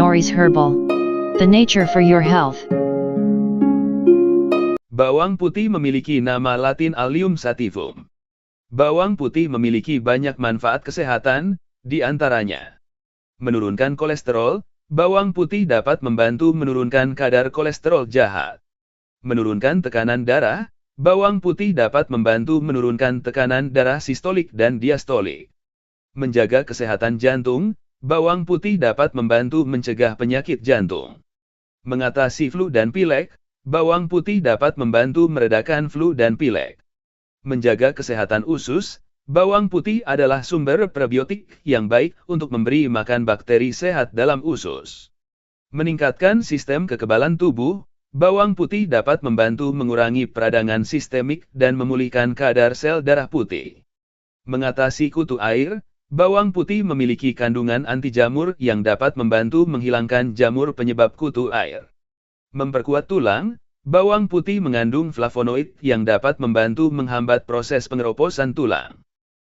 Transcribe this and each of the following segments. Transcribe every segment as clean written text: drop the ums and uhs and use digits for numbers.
Noris Herbal. The nature for your health. Bawang putih memiliki nama latin Allium sativum. Bawang putih memiliki banyak manfaat kesehatan, di antaranya menurunkan kolesterol. Bawang putih dapat membantu menurunkan kadar kolesterol jahat. Menurunkan tekanan darah. Bawang putih dapat membantu menurunkan tekanan darah sistolik dan diastolik. Menjaga kesehatan jantung. Bawang putih dapat membantu mencegah penyakit jantung. Mengatasi flu dan pilek. Bawang putih dapat membantu meredakan flu dan pilek. Menjaga kesehatan usus. Bawang putih adalah sumber prebiotik yang baik untuk memberi makan bakteri sehat dalam usus. Meningkatkan sistem kekebalan tubuh. Bawang putih dapat membantu mengurangi peradangan sistemik dan memulihkan kadar sel darah putih. Mengatasi kutu air. Bawang putih memiliki kandungan anti jamur yang dapat membantu menghilangkan jamur penyebab kutu air. Memperkuat tulang. Bawang putih mengandung flavonoid yang dapat membantu menghambat proses pengeroposan tulang.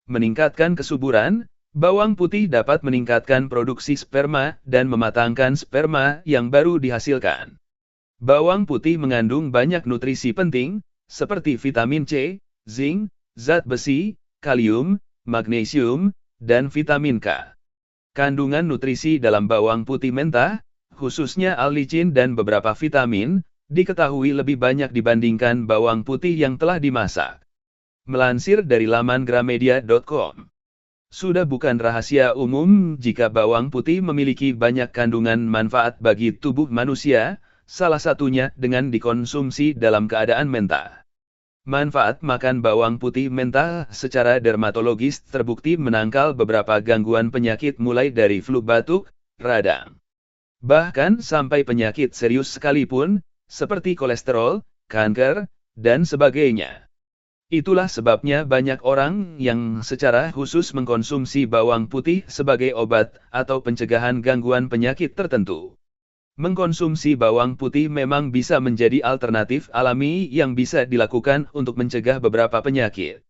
Meningkatkan kesuburan. Bawang putih dapat meningkatkan produksi sperma dan mematangkan sperma yang baru dihasilkan. Bawang putih mengandung banyak nutrisi penting, seperti vitamin C, zinc, zat besi, kalium, magnesium, dan vitamin K. Kandungan nutrisi dalam bawang putih mentah, khususnya L-licin dan beberapa vitamin, diketahui lebih banyak dibandingkan bawang putih yang telah dimasak. Melansir dari laman gramedia.com. Sudah bukan rahasia umum jika bawang putih memiliki banyak kandungan manfaat bagi tubuh manusia, salah satunya dengan dikonsumsi dalam keadaan mentah. Manfaat makan bawang putih mentah secara dermatologis terbukti menangkal beberapa gangguan penyakit mulai dari flu batuk, radang, bahkan sampai penyakit serius sekalipun, seperti kolesterol, kanker, dan sebagainya. Itulah sebabnya banyak orang yang secara khusus mengkonsumsi bawang putih sebagai obat atau pencegahan gangguan penyakit tertentu. Mengkonsumsi bawang putih memang bisa menjadi alternatif alami yang bisa dilakukan untuk mencegah beberapa penyakit.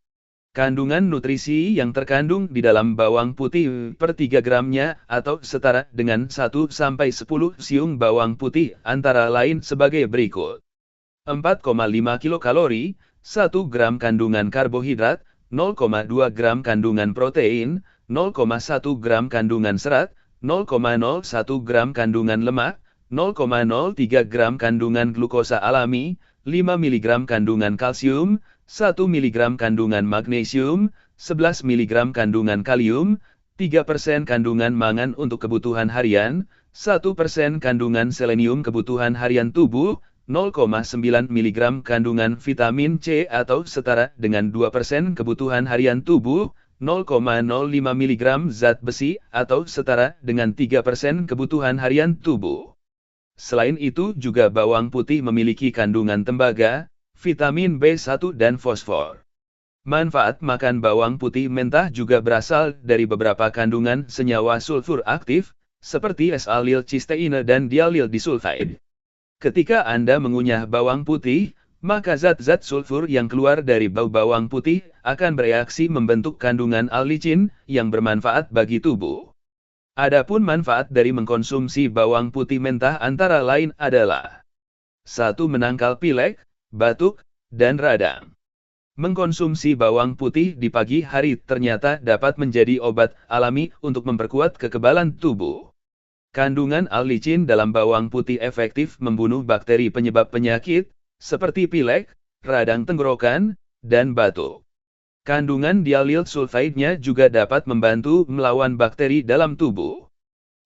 Kandungan nutrisi yang terkandung di dalam bawang putih per 3 gramnya atau setara dengan 1-10 siung bawang putih antara lain sebagai berikut. 4,5 kilokalori, 1 gram kandungan karbohidrat, 0,2 gram kandungan protein, 0,1 gram kandungan serat, 0,01 gram kandungan lemak, 0,03 gram kandungan glukosa alami, 5 mg kandungan kalsium, 1 mg kandungan magnesium, 11 mg kandungan kalium, 3% kandungan mangan untuk kebutuhan harian, 1% kandungan selenium kebutuhan harian tubuh, 0,9 mg kandungan vitamin C atau setara dengan 2% kebutuhan harian tubuh, 0,05 mg zat besi atau setara dengan 3% kebutuhan harian tubuh. Selain itu juga bawang putih memiliki kandungan tembaga, vitamin B1 dan fosfor. Manfaat makan bawang putih mentah juga berasal dari beberapa kandungan senyawa sulfur aktif, seperti S-alilcisteine dan dialil disulfide. Ketika Anda mengunyah bawang putih, maka zat-zat sulfur yang keluar dari bau bawang putih akan bereaksi membentuk kandungan L-licin yang bermanfaat bagi tubuh. Adapun manfaat dari mengkonsumsi bawang putih mentah antara lain adalah 1. Menangkal pilek, batuk, dan radang. Mengkonsumsi bawang putih di pagi hari ternyata dapat menjadi obat alami untuk memperkuat kekebalan tubuh. Kandungan L-licin dalam bawang putih efektif membunuh bakteri penyebab penyakit, seperti pilek, radang tenggorokan, dan batuk. Kandungan dialil sulfide-nya juga dapat membantu melawan bakteri dalam tubuh.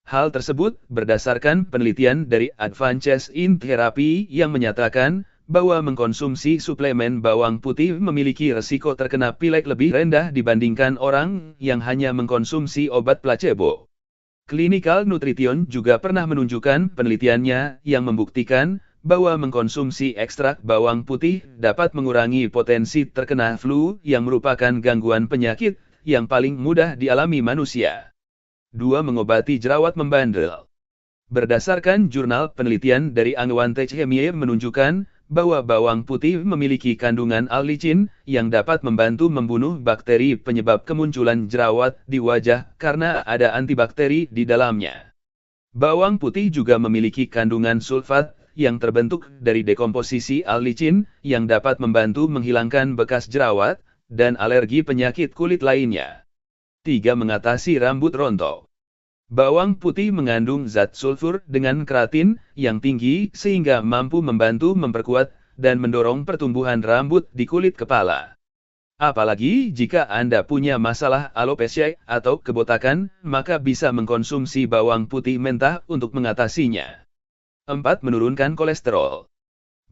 Hal tersebut berdasarkan penelitian dari Advances in Therapy yang menyatakan bahwa mengkonsumsi suplemen bawang putih memiliki resiko terkena pilek lebih rendah dibandingkan orang yang hanya mengkonsumsi obat placebo. Clinical Nutrition juga pernah menunjukkan penelitiannya yang membuktikan bahwa mengkonsumsi ekstrak bawang putih dapat mengurangi potensi terkena flu yang merupakan gangguan penyakit yang paling mudah dialami manusia. 2. Mengobati jerawat membandel. Berdasarkan jurnal penelitian dari Advances Chemie menunjukkan bahwa bawang putih memiliki kandungan L-licin yang dapat membantu membunuh bakteri penyebab kemunculan jerawat di wajah karena ada antibakteri di dalamnya. Bawang putih juga memiliki kandungan sulfat yang terbentuk dari dekomposisi allicin yang dapat membantu menghilangkan bekas jerawat dan alergi penyakit kulit lainnya. 3. Mengatasi rambut rontok. Bawang putih mengandung zat sulfur dengan keratin yang tinggi sehingga mampu membantu memperkuat dan mendorong pertumbuhan rambut di kulit kepala. Apalagi jika Anda punya masalah alopecia atau kebotakan, maka bisa mengkonsumsi bawang putih mentah untuk mengatasinya. 4. Menurunkan kolesterol.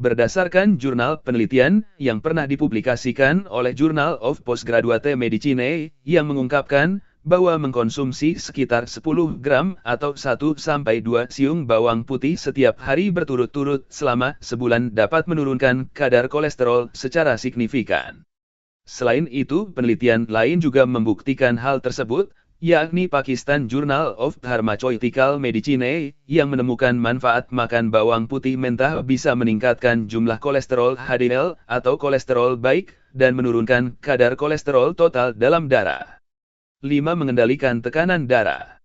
Berdasarkan jurnal penelitian yang pernah dipublikasikan oleh Journal of Postgraduate Medicine yang mengungkapkan bahwa mengkonsumsi sekitar 10 gram atau 1-2 siung bawang putih setiap hari berturut-turut selama sebulan dapat menurunkan kadar kolesterol secara signifikan. Selain itu, penelitian lain juga membuktikan hal tersebut, yakni Pakistan Journal of Pharmaceutical Medicine, yang menemukan manfaat makan bawang putih mentah bisa meningkatkan jumlah kolesterol HDL atau kolesterol baik, dan menurunkan kadar kolesterol total dalam darah. 5. Mengendalikan tekanan darah.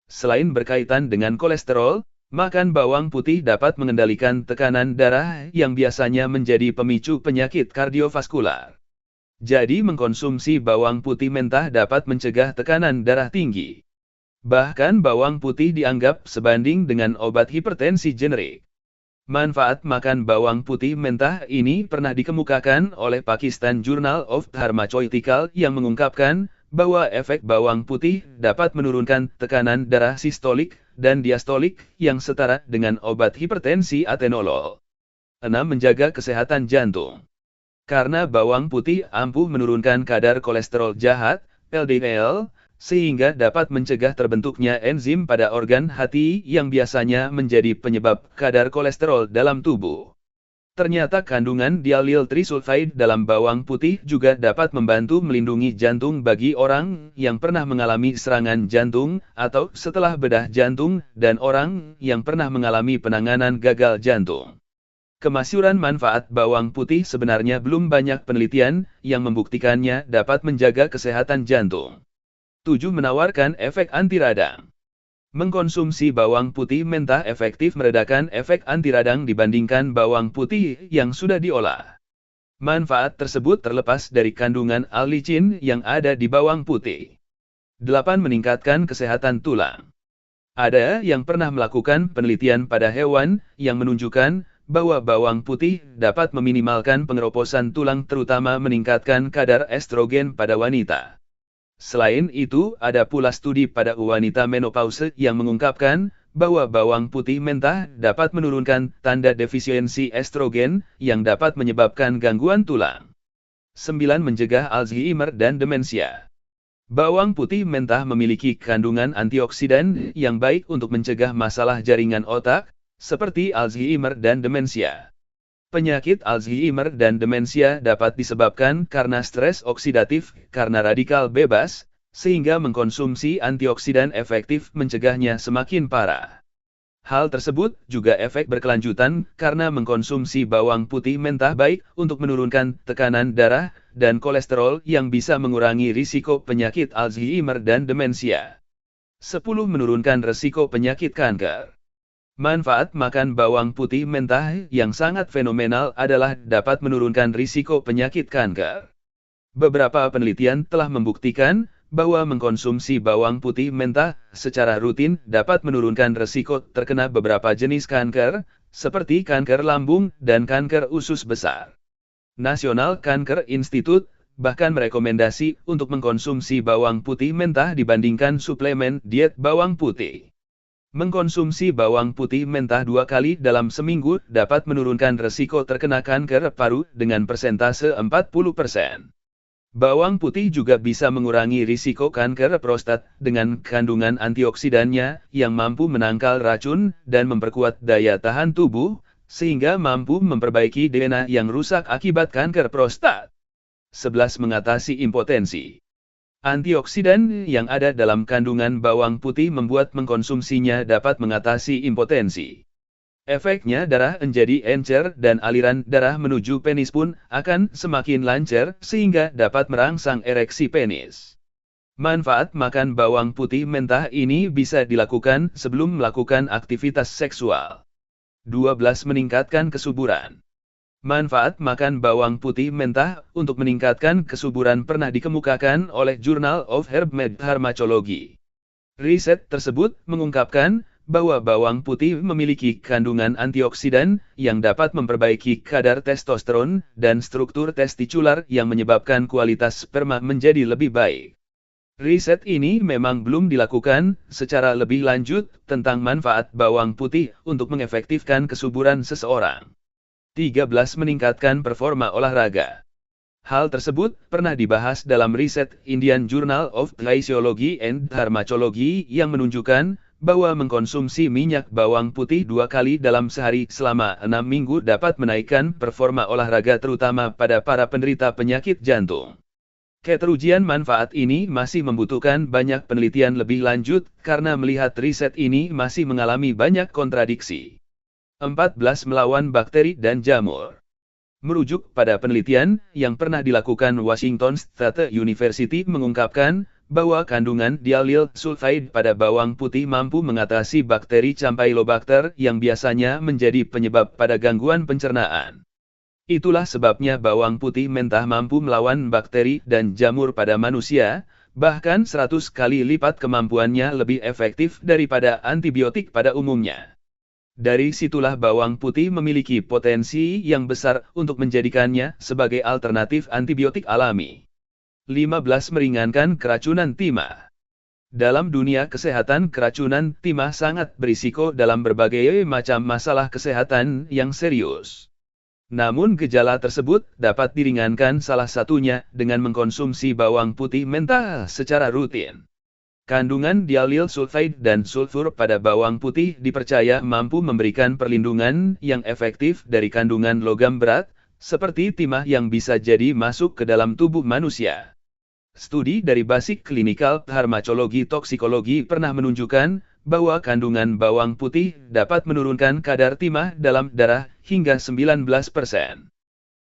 Selain berkaitan dengan kolesterol, makan bawang putih dapat mengendalikan tekanan darah yang biasanya menjadi pemicu penyakit kardiovaskular. Jadi mengkonsumsi bawang putih mentah dapat mencegah tekanan darah tinggi. Bahkan bawang putih dianggap sebanding dengan obat hipertensi generik. Manfaat makan bawang putih mentah ini pernah dikemukakan oleh Pakistan Journal of Pharmaceutical yang mengungkapkan bahwa efek bawang putih dapat menurunkan tekanan darah sistolik dan diastolik yang setara dengan obat hipertensi atenolol. 6. Menjaga kesehatan jantung. Karena bawang putih ampuh menurunkan kadar kolesterol jahat, LDL, sehingga dapat mencegah terbentuknya enzim pada organ hati yang biasanya menjadi penyebab kadar kolesterol dalam tubuh. Ternyata kandungan diallyl trisulfide dalam bawang putih juga dapat membantu melindungi jantung bagi orang yang pernah mengalami serangan jantung atau setelah bedah jantung dan orang yang pernah mengalami penanganan gagal jantung. Kemasyhuran manfaat bawang putih sebenarnya belum banyak penelitian yang membuktikannya dapat menjaga kesehatan jantung. 7. Menawarkan efek anti radang. Mengkonsumsi bawang putih mentah efektif meredakan efek anti radang dibandingkan bawang putih yang sudah diolah. Manfaat tersebut terlepas dari kandungan allicin yang ada di bawang putih. 8. Meningkatkan kesehatan tulang. Ada yang pernah melakukan penelitian pada hewan yang menunjukkan bahwa bawang putih dapat meminimalkan pengeroposan tulang terutama meningkatkan kadar estrogen pada wanita. Selain itu, ada pula studi pada wanita menopause yang mengungkapkan bahwa bawang putih mentah dapat menurunkan tanda defisiensi estrogen yang dapat menyebabkan gangguan tulang. 9. Mencegah Alzheimer dan demensia. Bawang putih mentah memiliki kandungan antioksidan yang baik untuk mencegah masalah jaringan otak, seperti Alzheimer dan demensia. Penyakit Alzheimer dan demensia dapat disebabkan karena stres oksidatif karena radikal bebas, sehingga mengkonsumsi antioksidan efektif mencegahnya semakin parah. Hal tersebut juga efek berkelanjutan karena mengkonsumsi bawang putih mentah baik untuk menurunkan tekanan darah dan kolesterol yang bisa mengurangi risiko penyakit Alzheimer dan demensia. 10. Menurunkan risiko penyakit kanker. Manfaat makan bawang putih mentah yang sangat fenomenal adalah dapat menurunkan risiko penyakit kanker. Beberapa penelitian telah membuktikan bahwa mengkonsumsi bawang putih mentah secara rutin dapat menurunkan risiko terkena beberapa jenis kanker, seperti kanker lambung dan kanker usus besar. National Cancer Institute bahkan merekomendasi untuk mengkonsumsi bawang putih mentah dibandingkan suplemen diet bawang putih. Mengkonsumsi bawang putih mentah 2 kali dalam seminggu dapat menurunkan risiko terkena kanker paru dengan persentase 40%. Bawang putih juga bisa mengurangi risiko kanker prostat dengan kandungan antioksidannya yang mampu menangkal racun dan memperkuat daya tahan tubuh, sehingga mampu memperbaiki DNA yang rusak akibat kanker prostat. 11. Mengatasi impotensi. Antioksidan yang ada dalam kandungan bawang putih membuat mengkonsumsinya dapat mengatasi impotensi. Efeknya darah menjadi encer dan aliran darah menuju penis pun akan semakin lancar sehingga dapat merangsang ereksi penis. Manfaat makan bawang putih mentah ini bisa dilakukan sebelum melakukan aktivitas seksual. 12. Meningkatkan kesuburan. Manfaat makan bawang putih mentah untuk meningkatkan kesuburan pernah dikemukakan oleh Journal of Herb Pharmacology. Riset tersebut mengungkapkan bahwa bawang putih memiliki kandungan antioksidan yang dapat memperbaiki kadar testosteron dan struktur testikular yang menyebabkan kualitas sperma menjadi lebih baik. Riset ini memang belum dilakukan secara lebih lanjut tentang manfaat bawang putih untuk mengefektifkan kesuburan seseorang. 13. Meningkatkan performa olahraga. Hal tersebut pernah dibahas dalam riset Indian Journal of Physiology and Pharmacology yang menunjukkan bahwa mengkonsumsi minyak bawang putih 2 kali dalam sehari selama 6 minggu dapat menaikkan performa olahraga terutama pada para penderita penyakit jantung. Keterujian manfaat ini masih membutuhkan banyak penelitian lebih lanjut karena melihat riset ini masih mengalami banyak kontradiksi. 14. Melawan bakteri dan jamur. Merujuk pada penelitian yang pernah dilakukan Washington State University mengungkapkan bahwa kandungan diallyl sulfide pada bawang putih mampu mengatasi bakteri Campylobacter yang biasanya menjadi penyebab pada gangguan pencernaan. Itulah sebabnya bawang putih mentah mampu melawan bakteri dan jamur pada manusia, bahkan 100 kali lipat kemampuannya lebih efektif daripada antibiotik pada umumnya. Dari situlah bawang putih memiliki potensi yang besar untuk menjadikannya sebagai alternatif antibiotik alami. 15. Meringankan keracunan timah. Dalam dunia kesehatan, keracunan timah sangat berisiko dalam berbagai macam masalah kesehatan yang serius. Namun gejala tersebut dapat diringankan salah satunya dengan mengkonsumsi bawang putih mentah secara rutin. Kandungan diallyl sulfide dan sulfur pada bawang putih dipercaya mampu memberikan perlindungan yang efektif dari kandungan logam berat, seperti timah yang bisa jadi masuk ke dalam tubuh manusia. Studi dari Basic Clinical Pharmacology Toxicology pernah menunjukkan bahwa kandungan bawang putih dapat menurunkan kadar timah dalam darah hingga 19%.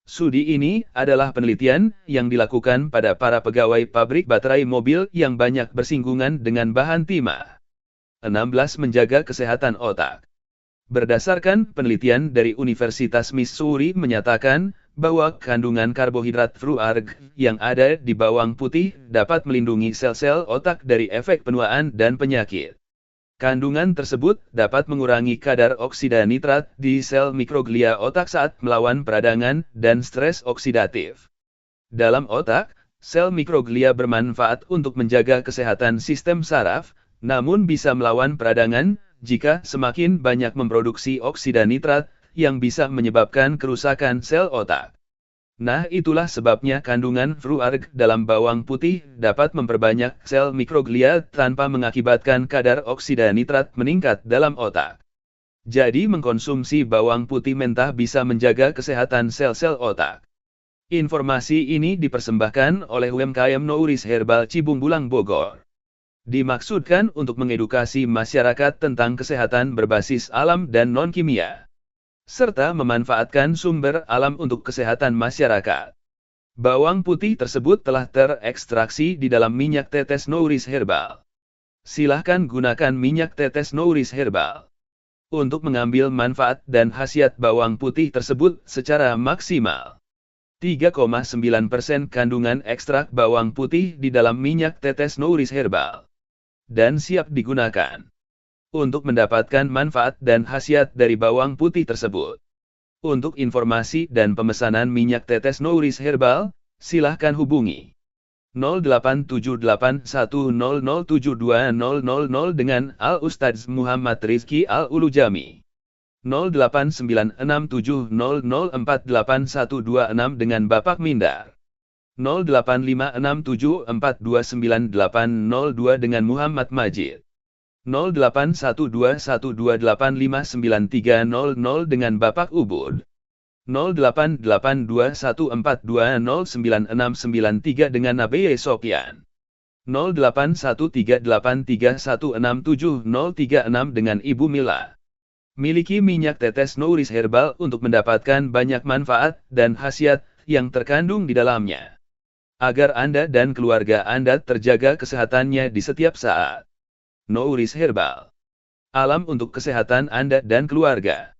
Studi ini adalah penelitian yang dilakukan pada para pegawai pabrik baterai mobil yang banyak bersinggungan dengan bahan timah. 16. Menjaga kesehatan otak. Berdasarkan penelitian dari Universitas Missouri menyatakan bahwa kandungan karbohidrat fruarg yang ada di bawang putih dapat melindungi sel-sel otak dari efek penuaan dan penyakit. Kandungan tersebut dapat mengurangi kadar oksida nitrat di sel mikroglia otak saat melawan peradangan dan stres oksidatif. Dalam otak, sel mikroglia bermanfaat untuk menjaga kesehatan sistem saraf, namun bisa melawan peradangan jika semakin banyak memproduksi oksida nitrat yang bisa menyebabkan kerusakan sel otak. Nah, itulah sebabnya kandungan fruarg dalam bawang putih dapat memperbanyak sel mikroglia tanpa mengakibatkan kadar oksida nitrat meningkat dalam otak. Jadi mengkonsumsi bawang putih mentah bisa menjaga kesehatan sel-sel otak. Informasi ini dipersembahkan oleh UMKM Nouris Herbal Cibung Bulang Bogor. Dimaksudkan untuk mengedukasi masyarakat tentang kesehatan berbasis alam dan non-kimia, serta memanfaatkan sumber alam untuk kesehatan masyarakat. Bawang putih tersebut telah terekstraksi di dalam minyak tetes Nouris Herbal. Silahkan gunakan minyak tetes Nouris Herbal untuk mengambil manfaat dan khasiat bawang putih tersebut secara maksimal. 3,9% kandungan ekstrak bawang putih di dalam minyak tetes Nouris Herbal dan siap digunakan untuk mendapatkan manfaat dan khasiat dari bawang putih tersebut. Untuk informasi dan pemesanan minyak tetes Nouris Herbal, silahkan hubungi 087810072000 dengan Al-Ustadz Muhammad Rizki Al-Ulujami. 089670048126 dengan Bapak Mindar. 0856742982 dengan Muhammad Majid. 081212859300 dengan Bapak Ubud. 088214209693 dengan Nabi Sofyan. 081383167036 dengan Ibu Mila. Miliki minyak tetes Nouris Herbal untuk mendapatkan banyak manfaat dan khasiat yang terkandung di dalamnya. agar Anda dan keluarga Anda terjaga kesehatannya di setiap saat. Nouris Herbal. Alam untuk kesehatan Anda dan keluarga.